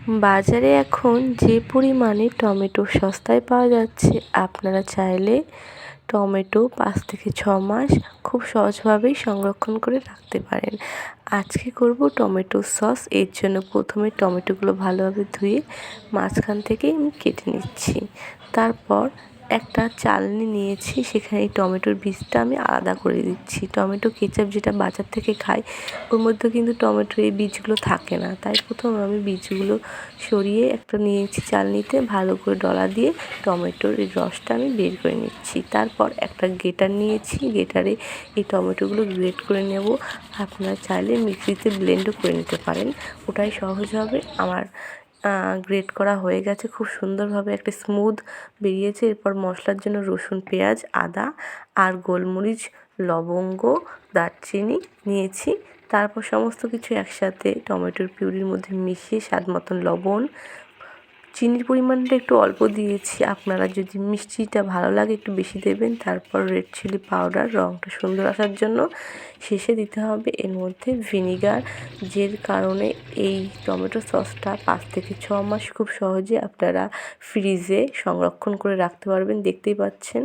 বাজারে এখন যে পরিমাণে টমেটো সস্তায় পাওয়া যাচ্ছে, আপনারা চাইলে টমেটো 5 থেকে 6 মাস খুব সহজভাবেই সংরক্ষণ করে রাখতে পারেন। আজকে করব টমেটো সস। এর জন্য প্রথমে টমেটোগুলো ভালোভাবে ধুয়ে মাঝখান থেকে আমি কেটে নিচ্ছি। তারপর একটা চালনি নিয়েছি, সেখানে এই টমেটোর বীজটা আমি আলাদা করে দিচ্ছি। টমেটো কেচাপ যেটা বাজার থেকে খাই, ওর মধ্যে কিন্তু টমেটোর এই বীজগুলো থাকে না। তাই প্রথমে আমি বীজগুলো সরিয়ে একটা নিয়েছি চালনিতে, ভালো করে ডলা দিয়ে টমেটোর এই রসটা আমি বের করে নিচ্ছি। তারপর একটা গ্রেটার নিয়েছি, গ্রেটারে এই টমেটোগুলো গ্রেট করে নেব। আপনারা চাইলে মিক্সিতে ব্লেন্ডও করে নিতে পারেন, ওটাই সহজ হবে। আমার গ্রেট করা হয়ে গেছে, খুব সুন্দরভাবে একটা স্মুথ বেরিয়েছে। এরপর মশলার জন্য রসুন, পেঁয়াজ, আদা আর গোলমরিচ, লবঙ্গ, দারচিনি নিয়েছি। তারপর সমস্ত কিছু একসাথে টমেটোর পিউরির মধ্যে মিশিয়ে স্বাদ মতন লবণ, চিনির পরিমাণটা একটু অল্প দিয়েছি। আপনারা যদি মিষ্টিটা ভালো লাগে একটু বেশি দেবেন। তারপর রেড চিলি পাউডার, রঙটা সুন্দর আসার জন্য। শেষে দিতে হবে এর মধ্যে ভিনিগার, যের কারণে এই টমেটো সসটা 5 থেকে 6 মাস খুব সহজে আপনারা ফ্রিজে সংরক্ষণ করে রাখতে পারবেন। দেখতেই পাচ্ছেন।